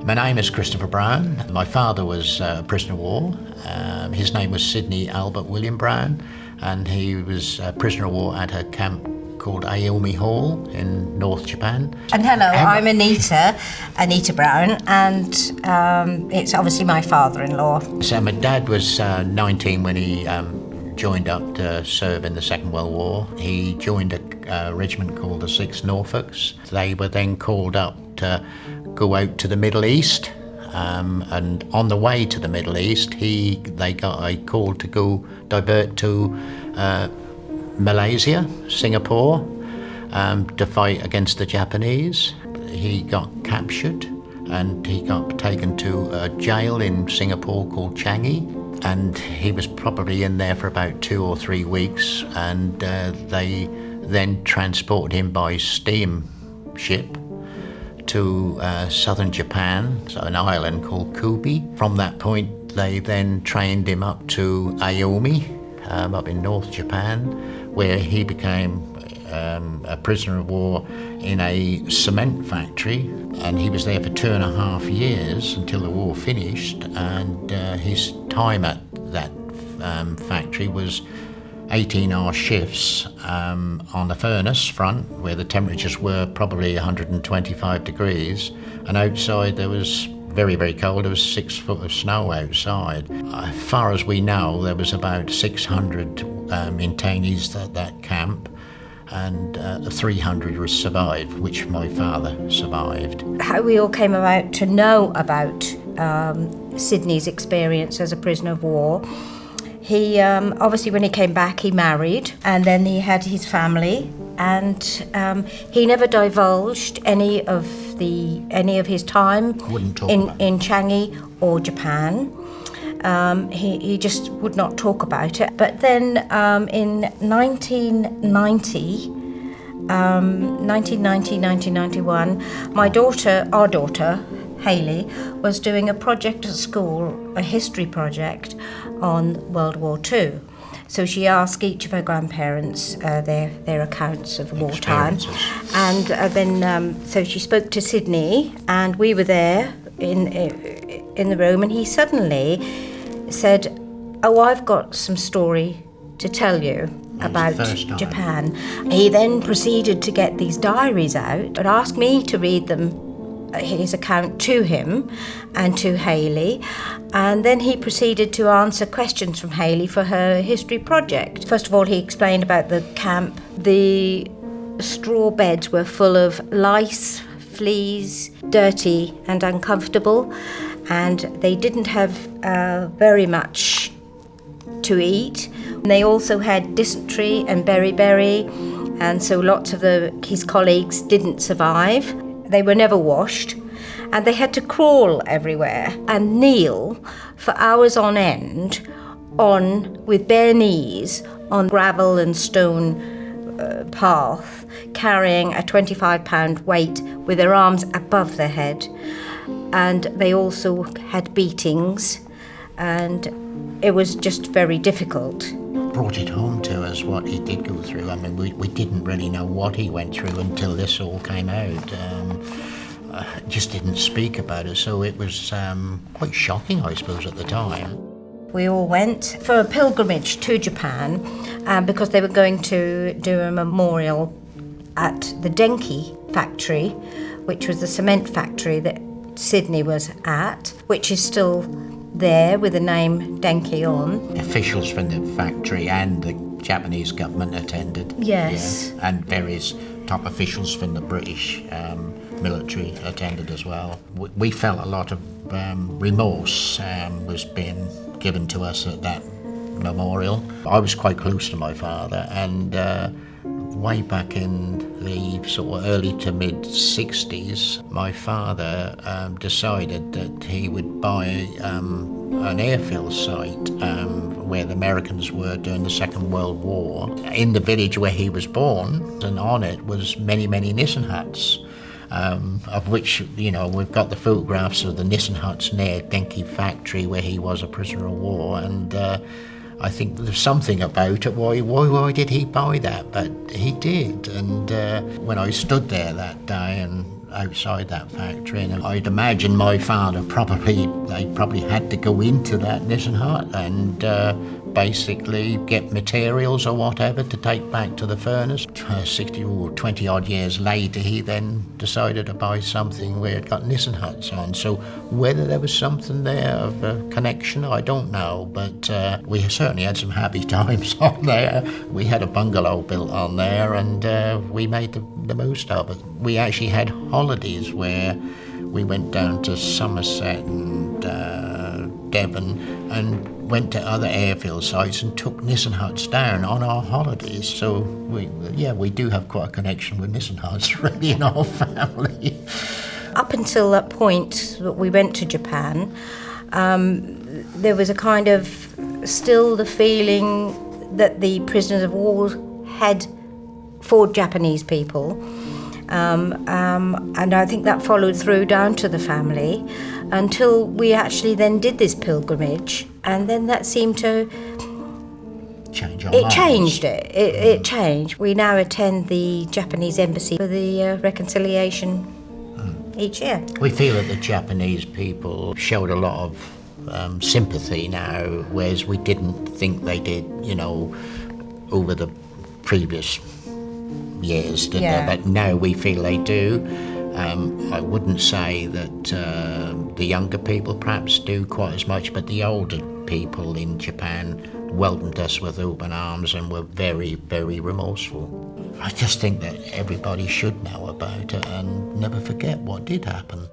My name is Christopher Brown. My father was a prisoner of war. His name was Sidney Albert William Brown, and he was a prisoner of war at a camp called Aomi Hall in North Japan. And hello, I'm Anita Brown, and it's obviously my father-in-law. So my dad was 19 when he joined up to serve in the Second World War. He joined a regiment called the 6th Norfolks. They were then called up to go out to the Middle East, and on the way to the Middle East, they got a call to go divert to Malaysia, Singapore, to fight against the Japanese. He got captured and he got taken to a jail in Singapore called Changi, and he was probably in there for about 2 or 3 weeks, and they then transported him by steamship to southern Japan, so an island called Kubi. From that point, they then trained him up to Aomi, up in North Japan, where he became a prisoner of war in a cement factory, and he was there for 2.5 years until the war finished, and his time at that factory was 18-hour shifts on the furnace front, where the temperatures were probably 125 degrees, and outside there was very, very cold. There was 6 foot of snow outside. As far as we know, there was about 600 detainees at that camp, and 300 survived, which my father survived. How we all came about to know about Sidney's experience as a prisoner of war. He obviously, when he came back, he married, and then he had his family, and he never divulged any of his time in Changi or Japan. He just would not talk about it. But then in 1991, our daughter, Hayley, was doing a project at school, a history project on World War II. So she asked each of her grandparents their accounts of wartime. And then so she spoke to Sidney, and we were there in the room, and he suddenly said, "Oh, I've got some story to tell you about Japan." He then proceeded to get these diaries out and asked me to read them, his account, to him and to Hayley, and then he proceeded to answer questions from Hayley for her history project. First of all, he explained about the camp. The straw beds were full of lice, fleas, dirty and uncomfortable, and they didn't have very much to eat. They also had dysentery and beriberi, and so lots of his colleagues didn't survive. They were never washed, and they had to crawl everywhere and kneel for hours on end with bare knees on gravel and stone path, carrying a 25-pound weight with their arms above their head. And they also had beatings, and it was just very difficult. Brought it home to us what he did go through. I mean, we didn't really know what he went through until this all came out. Just didn't speak about it, so it was quite shocking, I suppose, at the time. We all went for a pilgrimage to Japan because they were going to do a memorial at the Denki factory, which was the cement factory that Sidney was at, which is still there with the name Denki on. Officials from the factory and the Japanese government attended. Yes. Yeah, and various top officials from the British military attended as well. We felt a lot of remorse was being given to us at that memorial. I was quite close to my father, and way back in the sort of early to mid-60s, my father decided that he would buy an airfield site where the Americans were during the Second World War in the village where he was born, and on it was many, many Nissen Huts, of which, you know, we've got the photographs of the Nissen Huts near Denki factory where he was a prisoner of war, and I think there's something about it. Why did he buy that? But he did. And when I stood there that day and outside that factory, and I'd imagine my father they probably had to go into that Nissen Hut and basically get materials or whatever to take back to the furnace. 60 or 20 odd years later, he then decided to buy something where it got Nissen Huts on. So whether there was something there of a connection, I don't know, but we certainly had some happy times on there. We had a bungalow built on there, and we made the most of it. We actually had holidays where we went down to Somerset and Devon and went to other airfield sites and took Nissen Huts down on our holidays. So we do have quite a connection with Nissen Huts really in our family. Up until that point that we went to Japan, there was a kind of still the feeling that the prisoners of war had fought Japanese people. And I think that followed through down to the family until we actually then did this pilgrimage, and then that seemed to change our it lives. Changed it. It changed. We now attend the Japanese embassy for the reconciliation each year. We feel that the Japanese people showed a lot of sympathy now, whereas we didn't think they did, over the previous years, did they? But now we feel they do. I wouldn't say that the younger people perhaps do quite as much, but the older people in Japan welcomed us with open arms and were very, very remorseful. I just think that everybody should know about it and never forget what did happen.